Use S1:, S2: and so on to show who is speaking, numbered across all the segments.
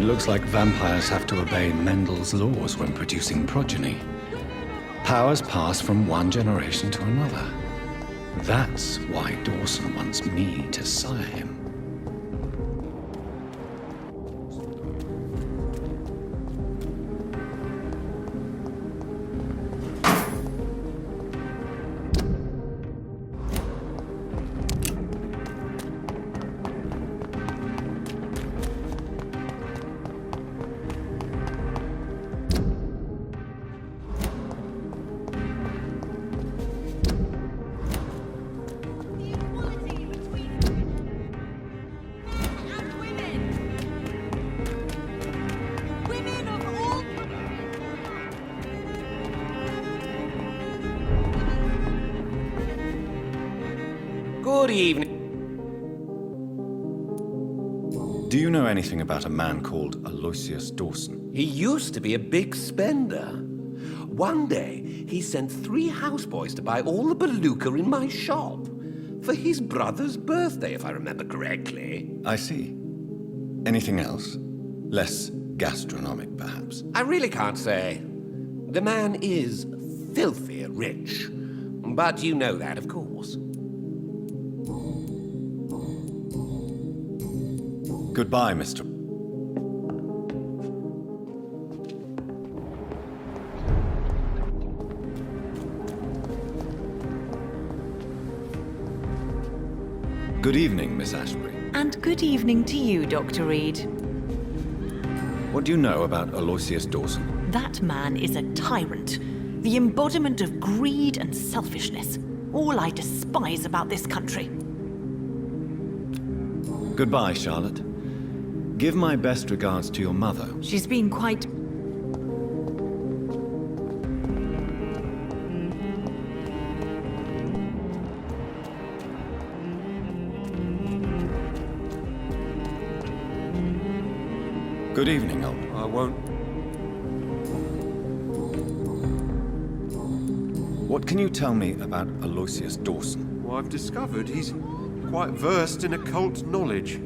S1: looks like vampires have to obey Mendel's laws when producing progeny. Powers pass from one generation to another. That's why Dawson wants me to sire him.
S2: Good evening.
S1: Do you know anything about a man called Aloysius Dawson?
S2: He used to be a big spender. One day, he sent 3 houseboys to buy all the beluga in my shop. For his brother's birthday, if I remember correctly.
S1: I see. Anything else? Less gastronomic, perhaps?
S2: I really can't say. The man is filthy rich. But you know that, of course.
S1: Goodbye, Mr. Good evening, Miss Ashbury.
S3: And good evening to you, Dr. Reed.
S1: What do you know about Aloysius Dawson?
S3: That man is a tyrant, the embodiment of greed and selfishness. All I despise about this country.
S1: Goodbye, Charlotte. Give my best regards to your mother.
S3: She's been quite...
S1: Good evening, Old.
S4: I won't.
S1: What can you tell me about Aloysius Dawson?
S4: Well, I've discovered he's quite versed in occult knowledge.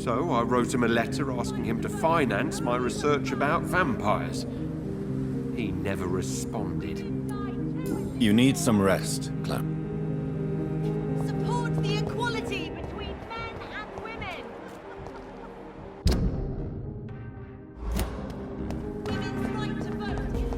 S4: So I wrote him a letter asking him to finance my research about vampires. He never responded.
S1: You need some rest, Clem.
S5: Support the equality between men and women. Women's right to vote is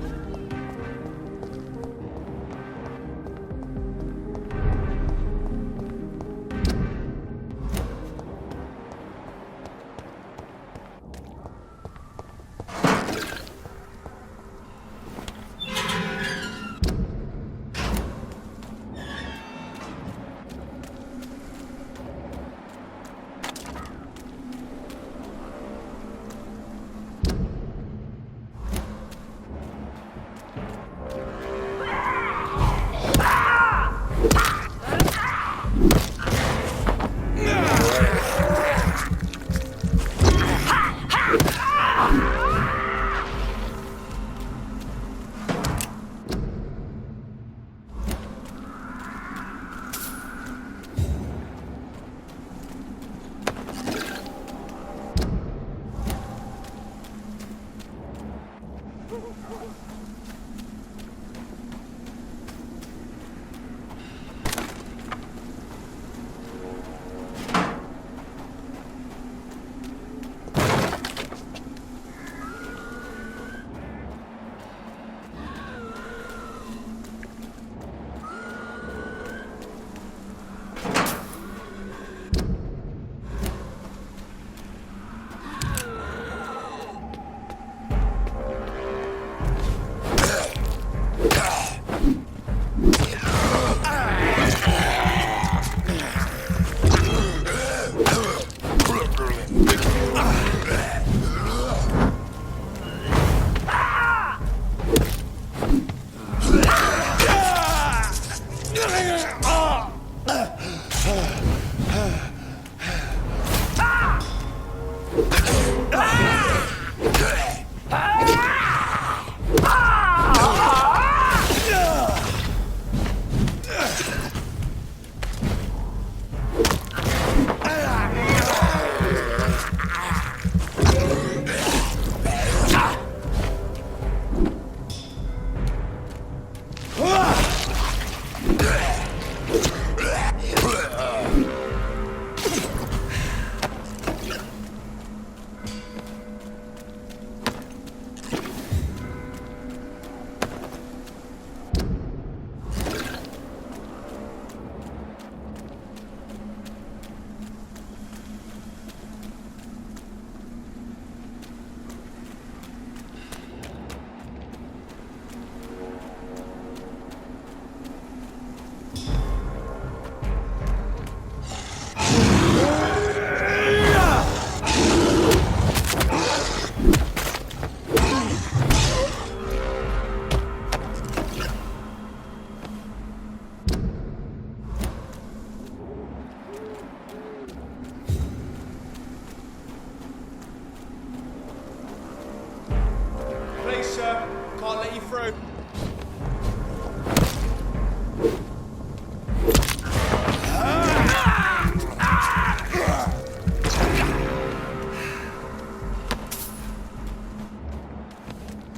S6: Sorry, sir. Can't let you through.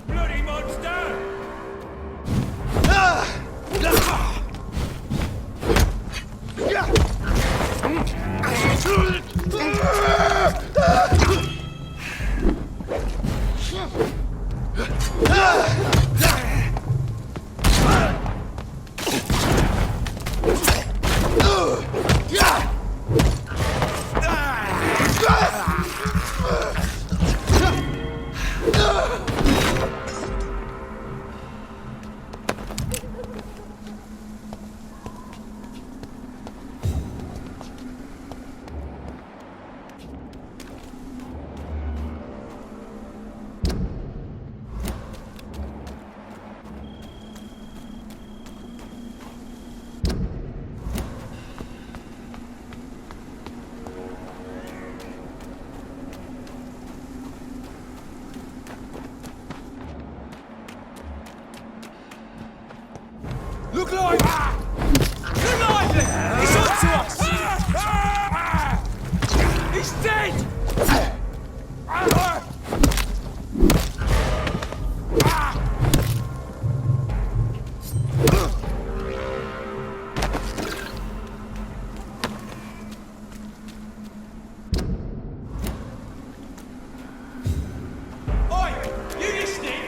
S6: Bloody monster! Look lively! Look lively! He's on to us! He's dead! Oi! You listening?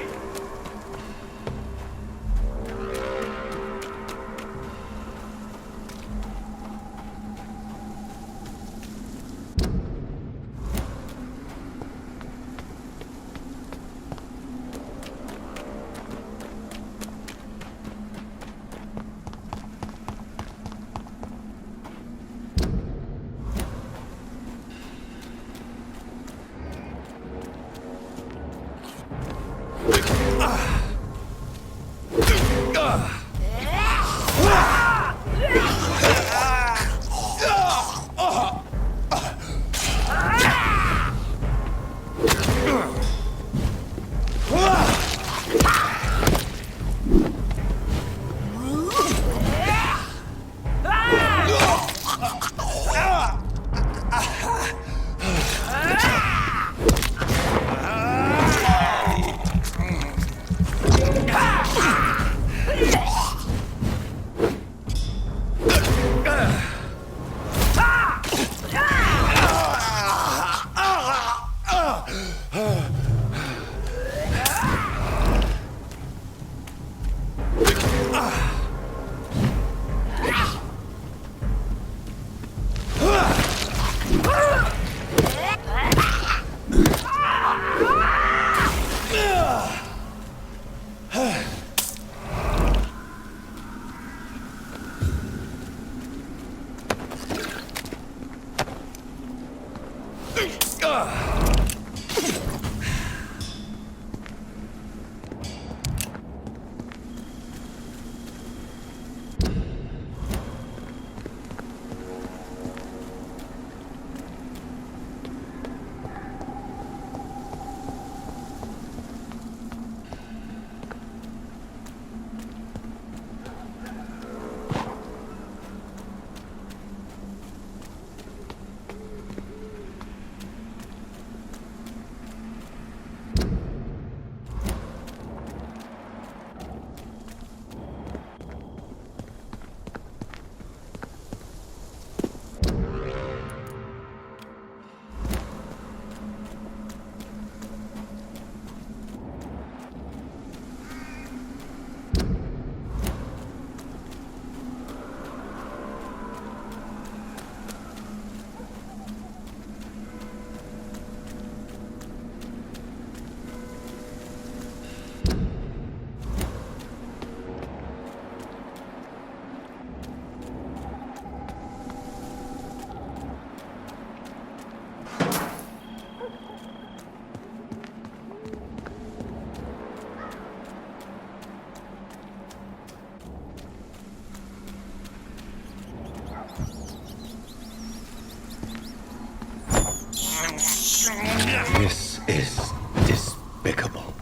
S1: This is despicable.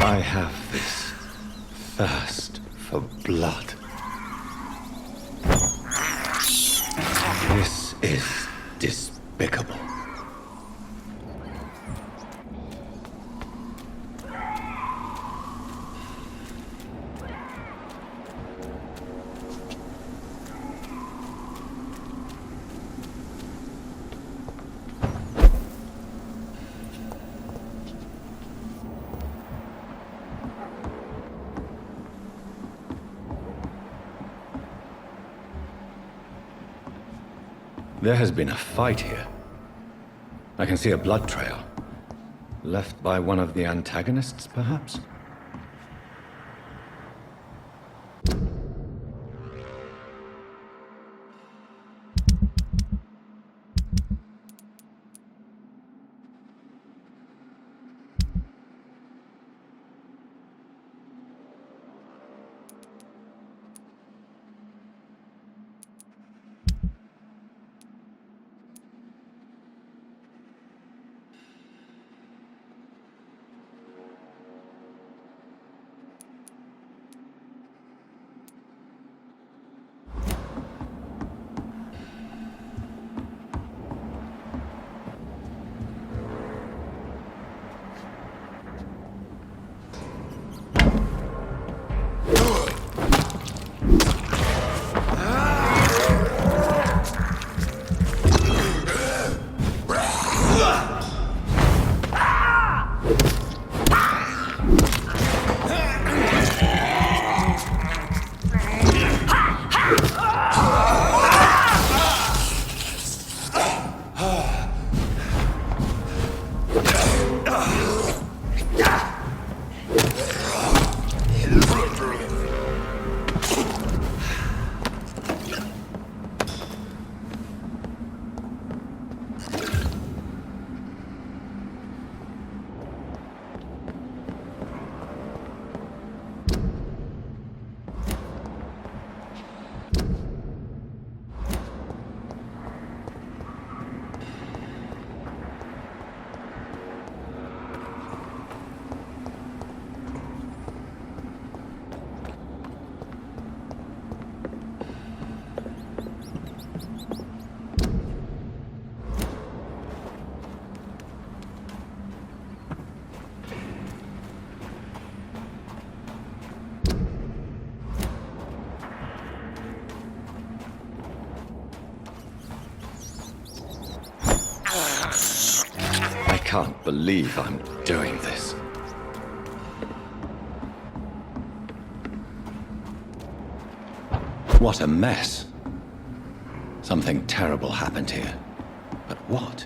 S1: I have this thirst for blood. This is despicable. There has been a fight here. I can see a blood trail. Left by one of the antagonists, perhaps? I can't believe I'm doing this. What a mess. Something terrible happened here. But what?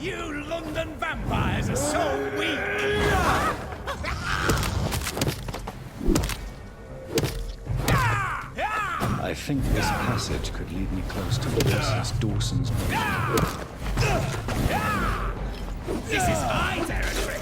S6: You London vampires are so weak!
S1: I think this passage could lead me close to Dawson's body.
S6: This is high territory!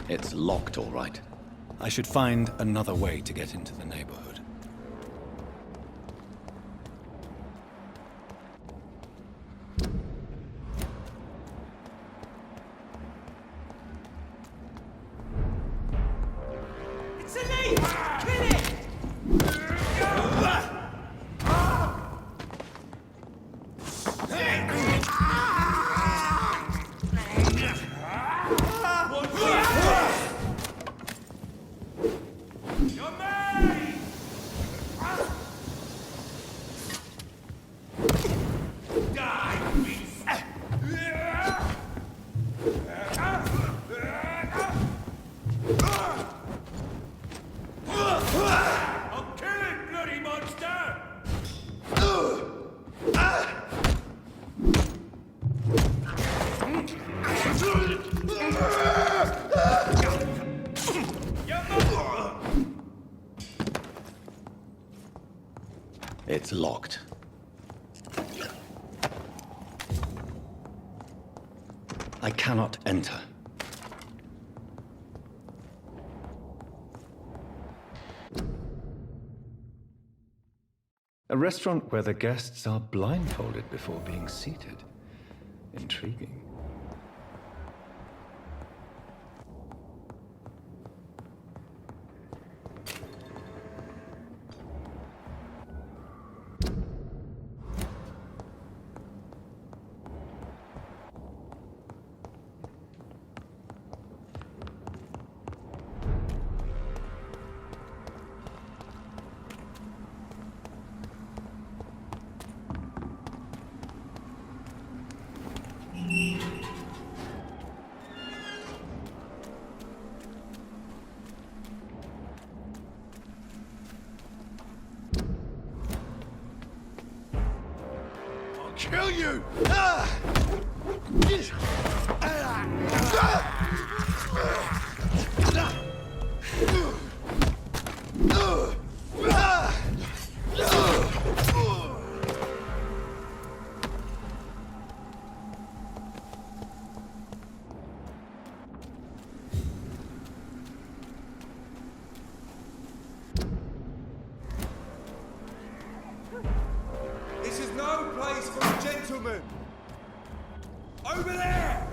S1: It's locked, all right. I should find another way to get into the neighborhood.
S6: It's a leaf! Kill it! You're mine! Die, beast! I'll kill it, bloody monster!
S1: It's locked. I cannot enter. A restaurant where the guests are blindfolded before being seated. Intriguing.
S6: kill you! This is no place for a gentleman! Over there!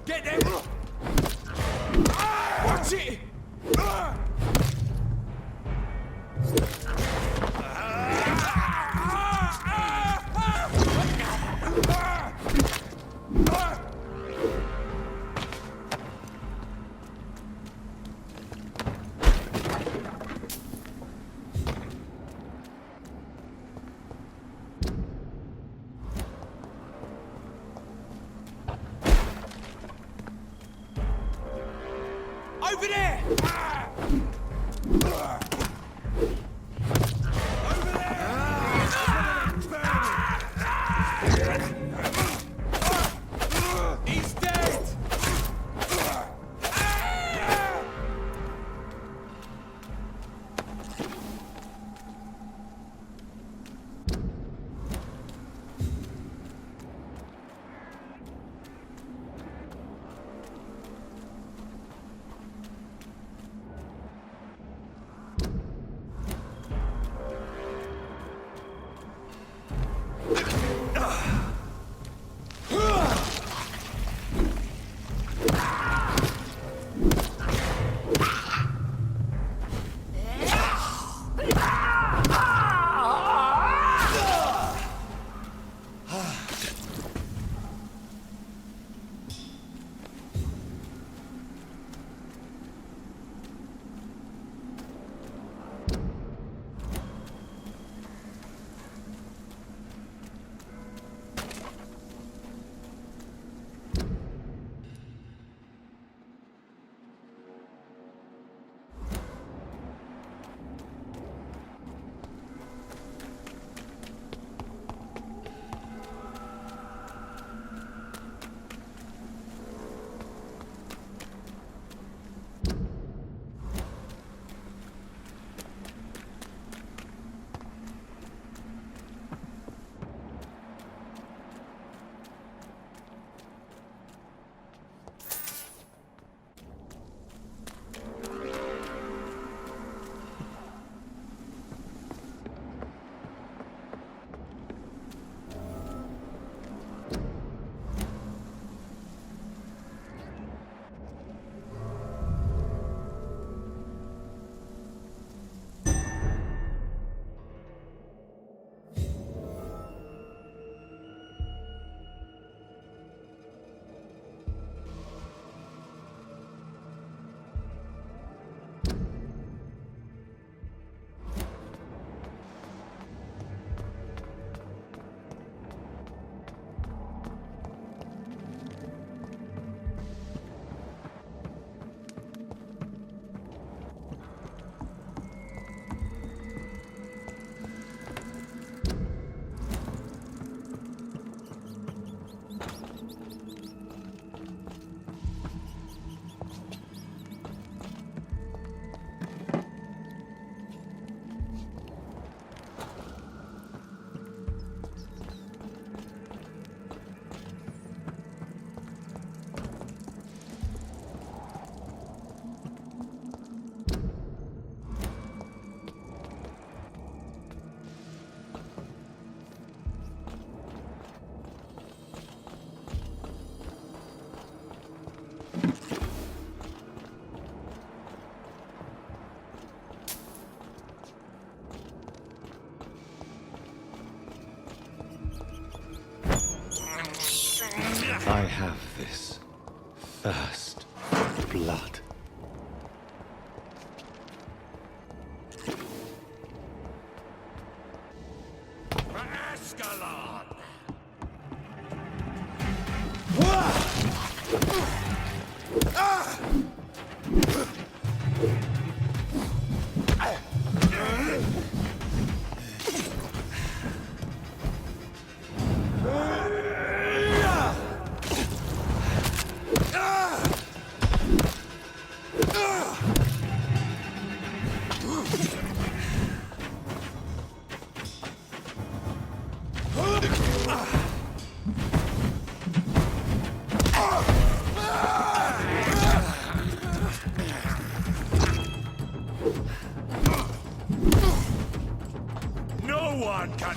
S6: Get them! Watch it! Over there! Over there! He's dead!
S1: have this thirst for blood.
S6: No one can.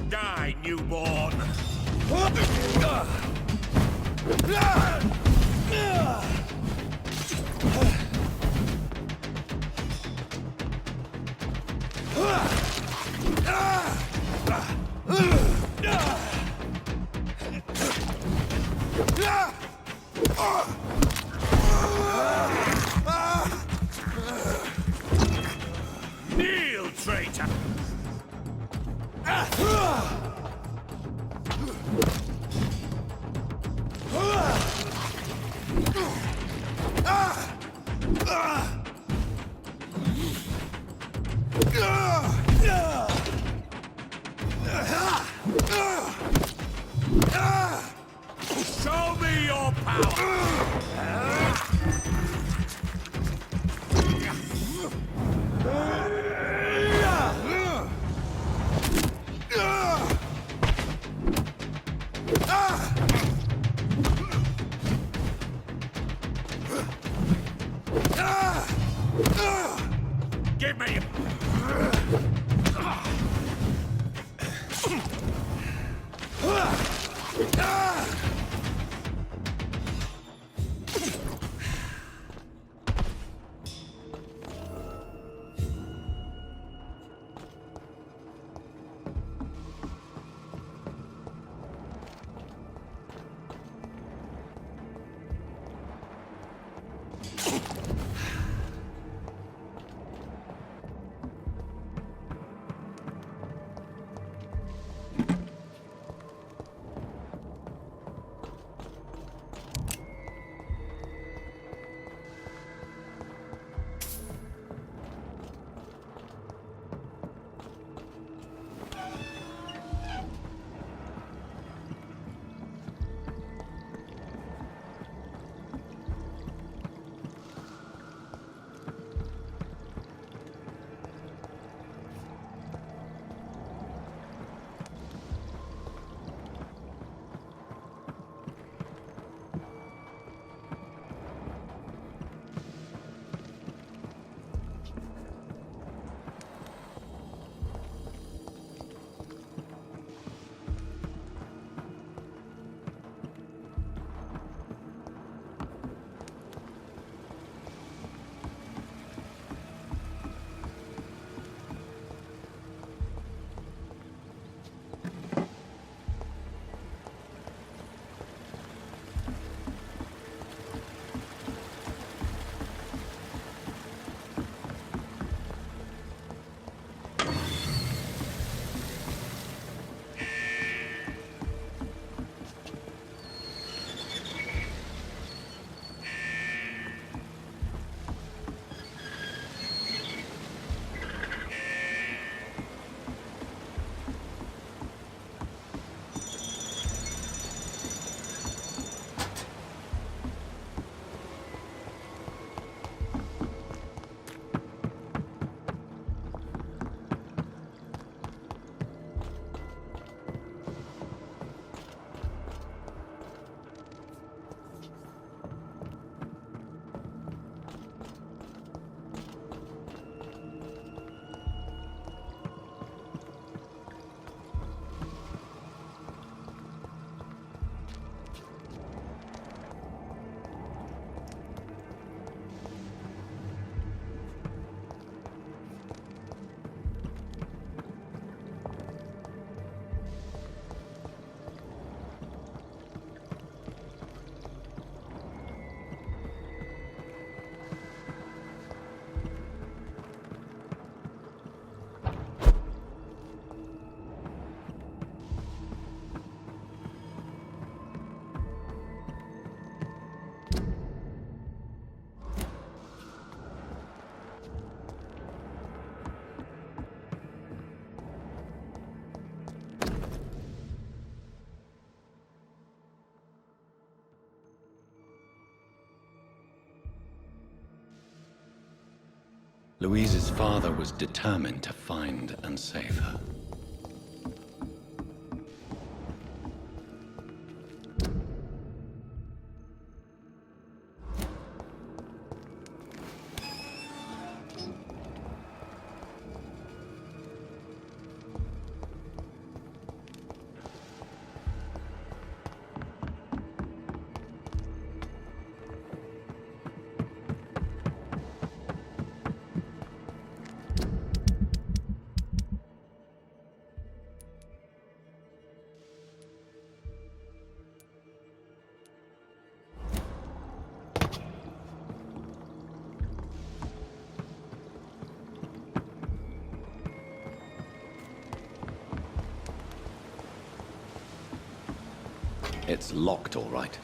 S6: Die, newborn. Kneel, traitor! Show me your power! Give me him!
S1: Louise's father was determined to find and save her. It's locked, all right.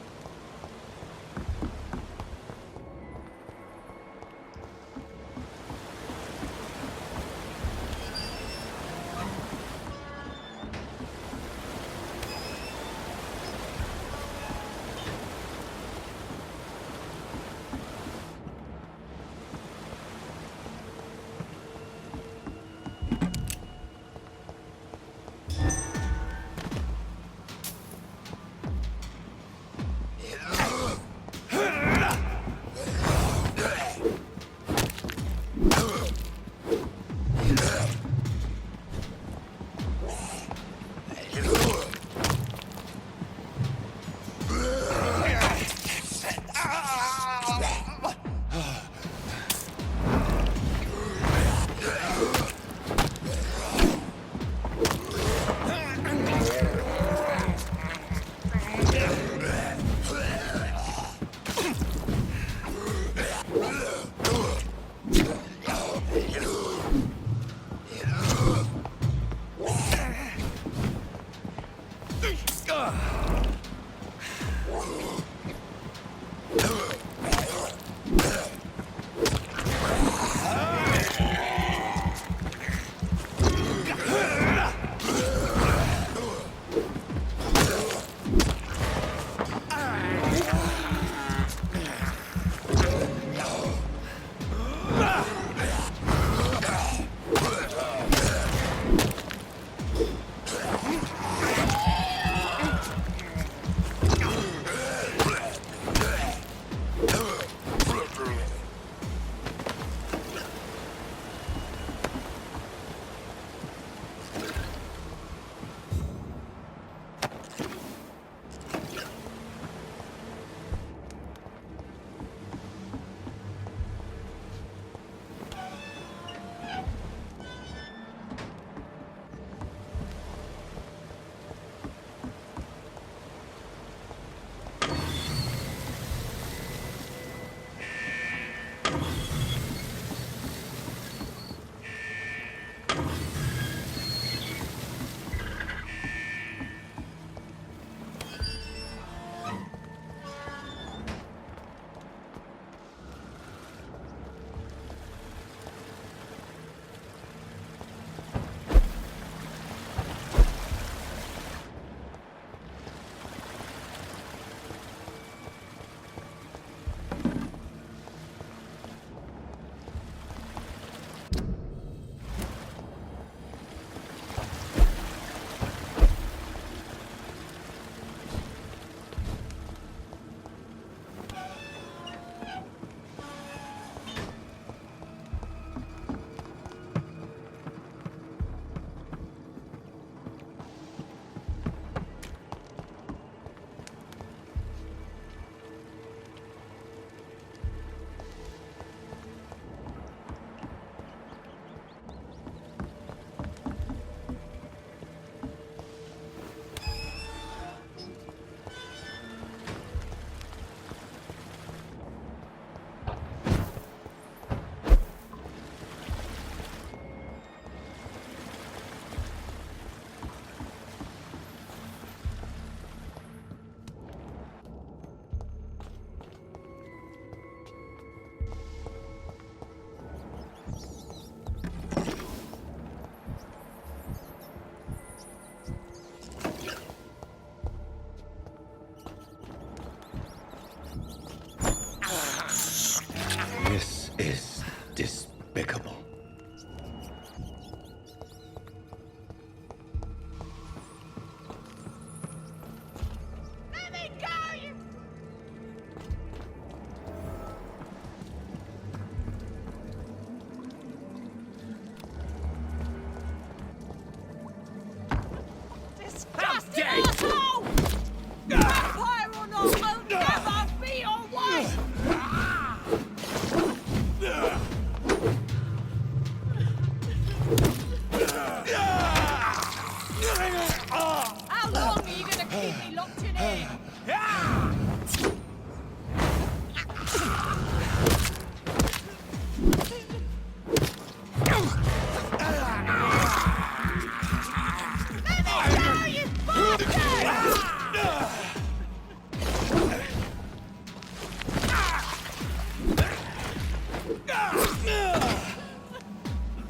S1: This is despicable.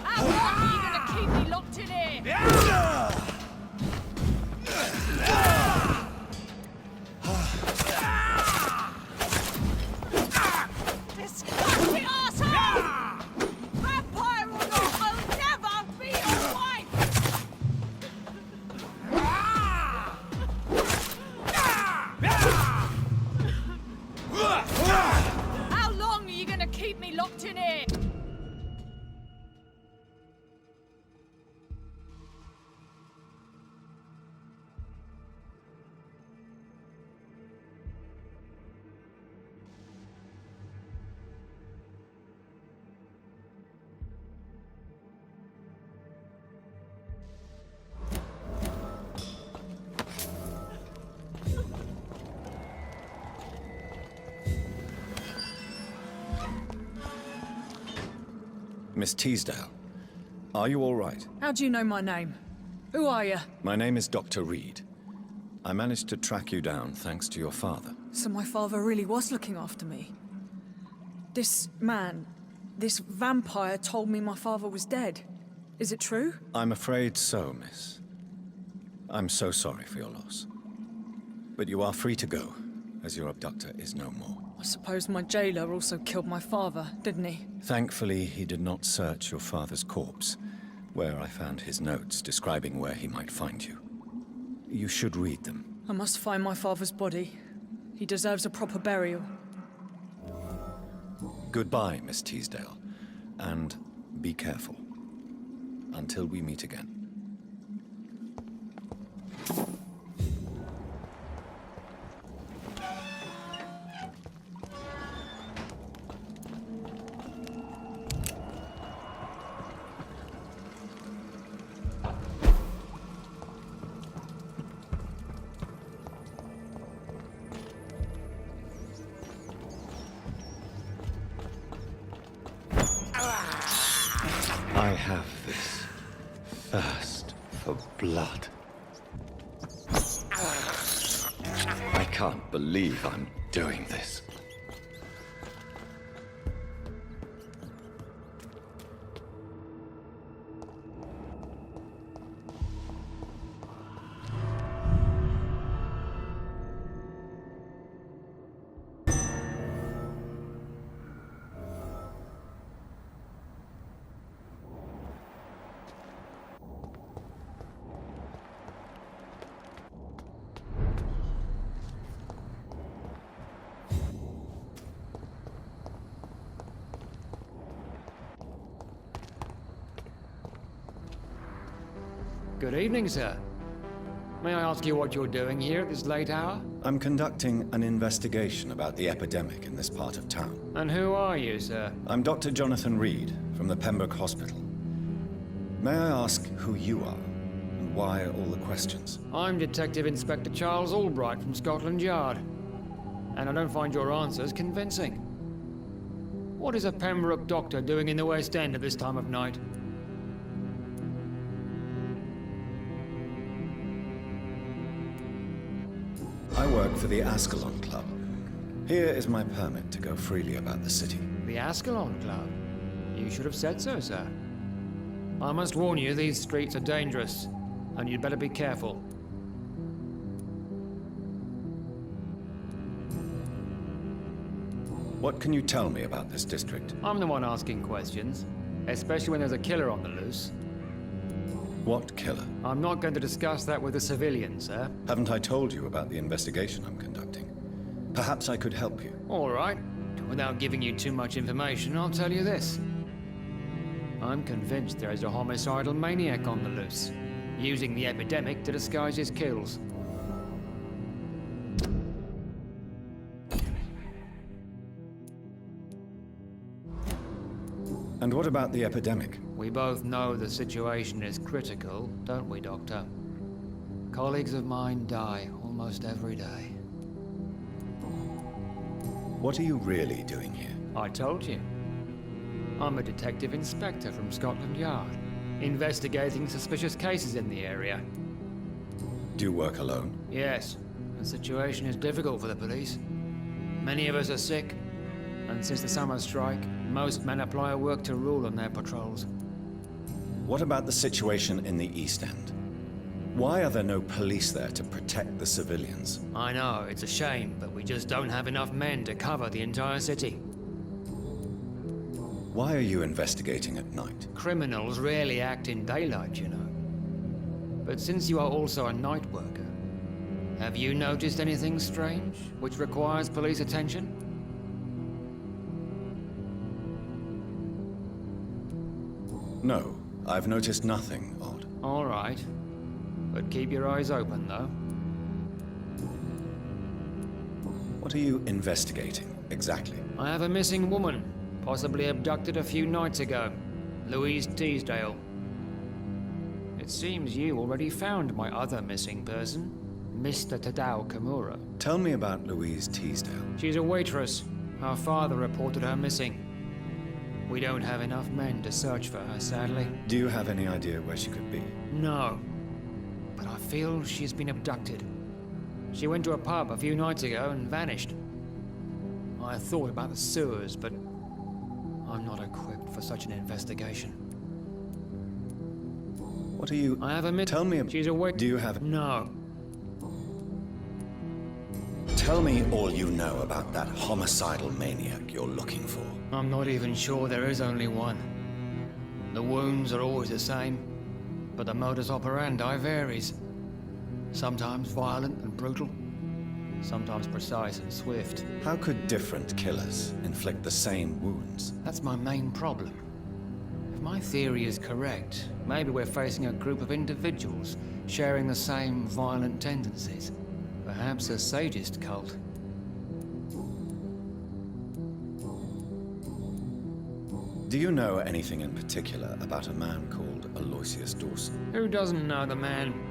S5: How long are you gonna keep me locked in here? Disgusting arsehole! Vampire or not, I'll never be your wife! How long are you gonna keep me locked in here?
S1: Miss Teasdale, are you all right?
S7: How do you know my name? Who are you?
S1: My name is Dr. Reed. I managed to track you down thanks to your father.
S7: So my father really was looking after me. This man, this vampire told me my father was dead. Is it true?
S1: I'm afraid so, miss. I'm so sorry for your loss. But you are free to go, as your abductor is no more.
S7: I suppose my jailer also killed my father, didn't he?
S1: Thankfully, he did not search your father's corpse, where I found his notes describing where he might find you. You should read them.
S7: I must find my father's body. He deserves a proper burial.
S1: Goodbye, Miss Teasdale, and be careful. Until we meet again. I have this thirst for blood. I can't believe I'm doing this.
S8: Good evening, sir. May I ask you what you're doing here at this late hour?
S1: I'm conducting an investigation about the epidemic in this part of town.
S8: And who are you, sir?
S1: I'm Dr. Jonathan Reed from the Pembroke Hospital. May I ask who you are and why all the questions?
S8: I'm Detective Inspector Charles Albright from Scotland Yard. And I don't find your answers convincing. What is a Pembroke doctor doing in the West End at this time of night?
S1: I work for the Ascalon Club. Here is my permit to go freely about the city.
S8: The Ascalon Club? You should have said so, sir. I must warn you, these streets are dangerous, and you'd better be careful.
S1: What can you tell me about this district?
S8: I'm the one asking questions, especially when there's a killer on the loose.
S1: What killer?
S8: I'm not going to discuss that with the civilians, sir.
S1: Haven't I told you about the investigation I'm conducting? Perhaps I could help you.
S8: All right. Without giving you too much information, I'll tell you this. I'm convinced there is a homicidal maniac on the loose, using the epidemic to disguise his kills.
S1: And what about the epidemic?
S8: We both know the situation is critical, don't we, Doctor? Colleagues of mine die almost almost every day.
S1: What are you really doing here?
S8: I told you. I'm a detective inspector from Scotland Yard, investigating suspicious cases in the area.
S1: Do you work alone?
S8: Yes, the situation is difficult for the police. Many of us are sick, and since the summer strike, most men apply a work to rule on their patrols.
S1: What about the situation in the East End? Why are there no police there to protect the civilians?
S8: I know, it's a shame, but we just don't have enough men to cover the entire city.
S1: Why are you investigating at night?
S8: Criminals rarely act in daylight, you know. But since you are also a night worker, have you noticed anything strange which requires police attention?
S1: No, I've noticed nothing odd.
S8: All right. But keep your eyes open, though.
S1: What are you investigating, exactly?
S8: I have a missing woman, possibly abducted a few nights ago. Louise Teasdale. It seems you already found my other missing person, Mr. Tadao Kimura.
S1: Tell me about Louise Teasdale.
S8: She's a waitress. Her father reported her missing. We don't have enough men to search for her, sadly.
S1: Do you have any idea where she could be?
S8: No. But I feel she's been abducted. She went to a pub a few nights ago and vanished. I thought about the sewers, but I'm not equipped for such an investigation.
S1: What are you...
S8: I have a
S1: Tell me...
S8: She's awake.
S1: Do you have...
S8: No.
S1: Tell me all you know about that homicidal maniac you're looking for.
S8: I'm not even sure there is only one. The wounds are always the same, but the modus operandi varies. Sometimes violent and brutal, sometimes precise and swift.
S1: How could different killers inflict the same wounds?
S8: That's my main problem. If my theory is correct, maybe we're facing a group of individuals sharing the same violent tendencies. Perhaps a sadist cult.
S1: Do you know anything in particular about a man called Aloysius Dawson?
S8: Who doesn't know the man?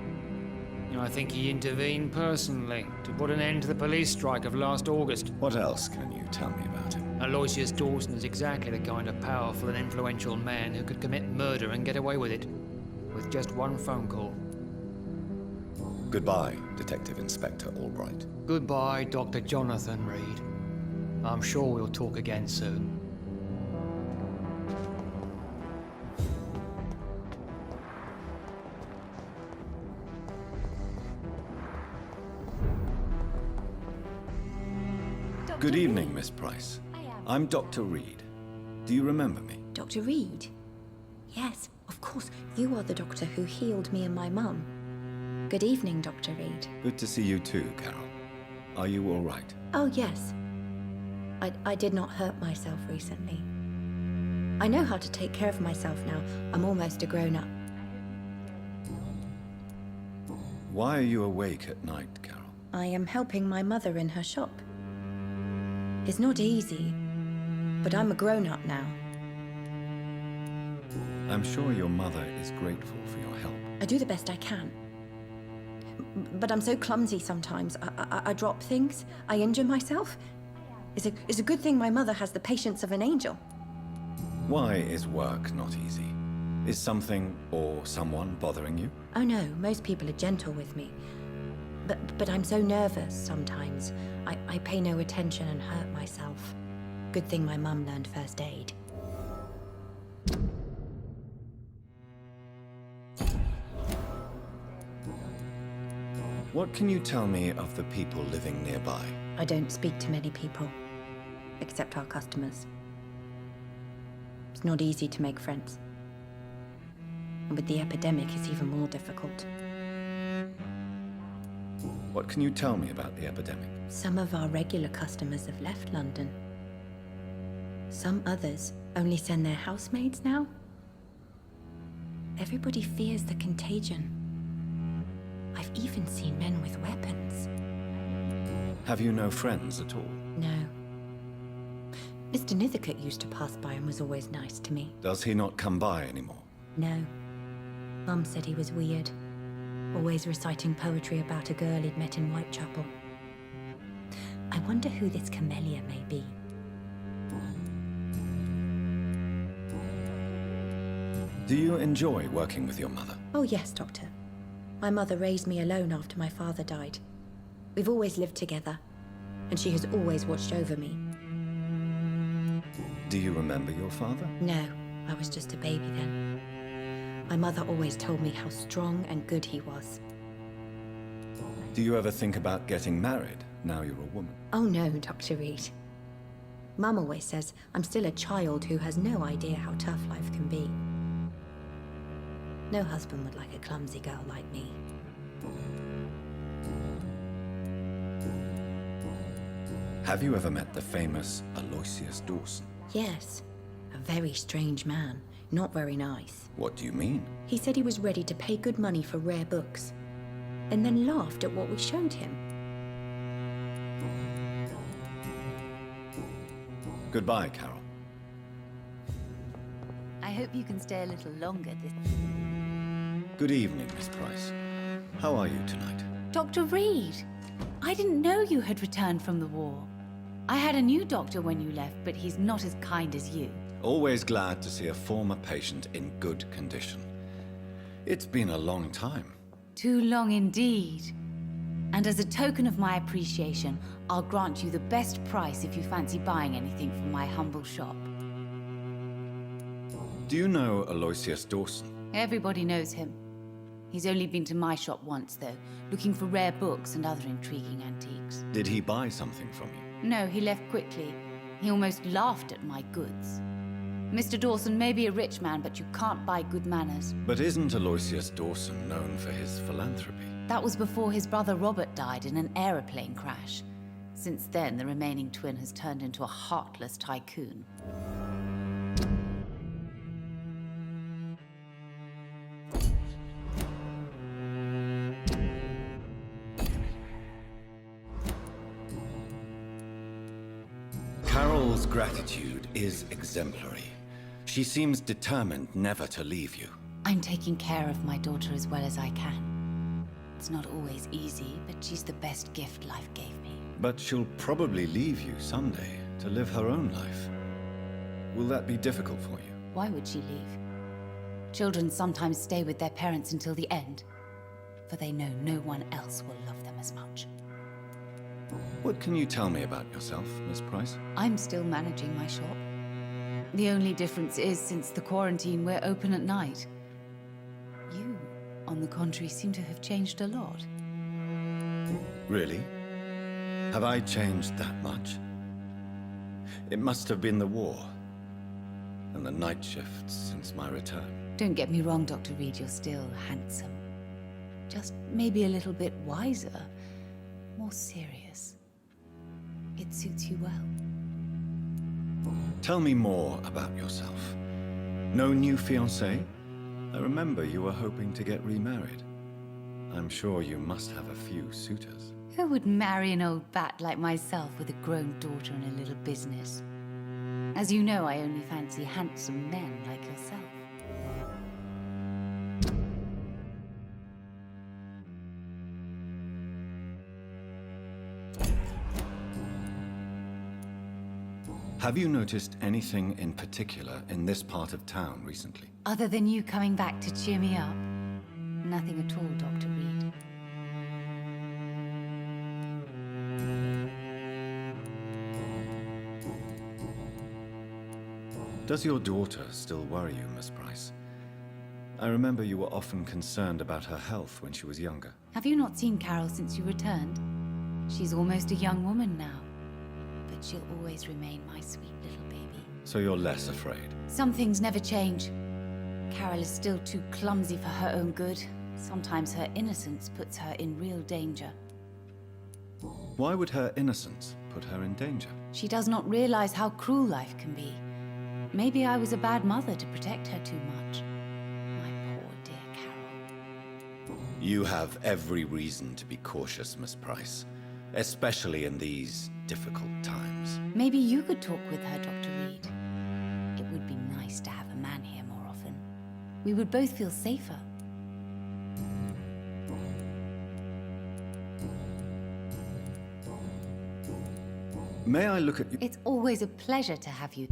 S8: I think he intervened personally to put an end to the police strike of last August.
S1: What else can you tell me about him?
S8: Aloysius Dawson is exactly the kind of powerful and influential man who could commit murder and get away with it, with just one phone call.
S1: Goodbye, Detective Inspector Albright.
S8: Goodbye, Dr. Jonathan Reed. I'm sure we'll talk again soon.
S1: Good evening, Miss Price. I'm Dr. Reed. Do you remember me?
S9: Dr. Reed? Yes, of course. You are the doctor who healed me and my mum. Good evening, Dr. Reed.
S1: Good to see you too, Carol. Are you all right?
S9: Oh, yes. I did not hurt myself recently. I know how to take care of myself now. I'm almost a grown-up.
S1: Why are you awake at night, Carol?
S9: I am helping my mother in her shop. It's not easy, but I'm a grown-up now.
S1: I'm sure your mother is grateful for your help.
S9: I do the best I can. But I'm so clumsy sometimes. I drop things. I injure myself. It's a good thing my mother has the patience of an angel.
S1: Why is work not easy? Is something or someone bothering you?
S9: Oh no, most people are gentle with me. But I'm so nervous sometimes. I pay no attention and hurt myself. Good thing my mum learned first aid.
S1: What can you tell me of the people living nearby?
S9: I don't speak to many people, except our customers. It's not easy to make friends. And with the epidemic, it's even more difficult.
S1: What can you tell me about the epidemic?
S9: Some of our regular customers have left London. Some others only send their housemaids now. Everybody fears the contagion. I've even seen men with weapons.
S1: Have you no friends at all?
S9: No. Mr. Nithercote used to pass by and was always nice to me.
S1: Does he not come by anymore?
S9: No. Mum said he was weird. always reciting poetry about a girl he'd met in Whitechapel. I wonder who this Camellia may be.
S1: Do you enjoy working with your mother?
S9: Oh yes, Doctor. My mother raised me alone after my father died. We've always lived together, and she has always watched over me.
S1: Do you remember your father?
S9: No, I was just a baby then. My mother always told me how strong and good he was.
S1: Do you ever think about getting married now you're a woman?
S9: Oh no, Dr. Reed. Mum always says I'm still a child who has no idea how tough life can be. No husband would like a clumsy girl like me.
S1: Have you ever met the famous Aloysius Dawson?
S9: Yes, a very strange man, not very nice.
S1: What do you mean?
S9: He said he was ready to pay good money for rare books, and then laughed at what we showed him.
S1: Goodbye, Carol.
S10: I hope you can stay a little longer this...
S1: Good evening, Miss Price. How are you tonight?
S10: Dr. Reed! I didn't know you had returned from the war. I had a new doctor when you left, but he's not as kind as you.
S1: Always glad to see a former patient in good condition. It's been a long time.
S10: Too long indeed. And as a token of my appreciation, I'll grant you the best price if you fancy buying anything from my humble shop.
S1: Do you know Aloysius Dawson?
S10: Everybody knows him. He's only been to my shop once, though, looking for rare books and other intriguing antiques.
S1: Did he buy something from you?
S10: No, he left quickly. He almost laughed at my goods. Mr. Dawson may be a rich man, but you can't buy good manners.
S1: But isn't Aloysius Dawson known for his philanthropy?
S10: That was before his brother Robert died in an aeroplane crash. Since then, the remaining twin has turned into a heartless tycoon.
S1: Carol's gratitude is exemplary. She seems determined never to leave you.
S10: I'm taking care of my daughter as well as I can. It's not always easy, but she's the best gift life gave me.
S1: But she'll probably leave you someday to live her own life. Will that be difficult for you?
S10: Why would she leave? Children sometimes stay with their parents until the end, for they know no one else will love them as much.
S1: What can you tell me about yourself, Miss Price?
S10: I'm still managing my shop. The only difference is, since the quarantine, we're open at night. You, on the contrary, seem to have changed a lot.
S1: Really? Have I changed that much? It must have been the war and the night shifts since my return.
S10: Don't get me wrong, Dr. Reed, you're still handsome. Just maybe a little bit wiser, more serious. It suits you well.
S1: Tell me more about yourself. No new fiancé? I remember you were hoping to get remarried. I'm sure you must have a few suitors.
S10: Who would marry an old bat like myself with a grown daughter and a little business? As you know, I only fancy handsome men like yourself.
S1: Have you noticed anything in particular in this part of town recently?
S10: Other than you coming back to cheer me up? Nothing at all, Dr. Reed.
S1: Does your daughter still worry you, Miss Price? I remember you were often concerned about her health when she was younger.
S10: Have you not seen Carol since you returned? She's almost a young woman now, but she'll always remain my sweet little baby.
S1: So you're less afraid?
S10: Some things never change. Carol is still too clumsy for her own good. Sometimes her innocence puts her in real danger.
S1: Why would her innocence put her in danger?
S10: She does not realize how cruel life can be. Maybe I was a bad mother to protect her too much. My poor dear Carol.
S1: You have every reason to be cautious, Miss Price, especially in these difficult times.
S10: Maybe you could talk with her, Dr. Reed. It would be nice to have a man here more often. We would both feel safer.
S1: May I look at you?
S10: It's always a pleasure to have you.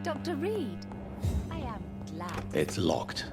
S11: Dr. Reed, I am glad.
S1: It's locked.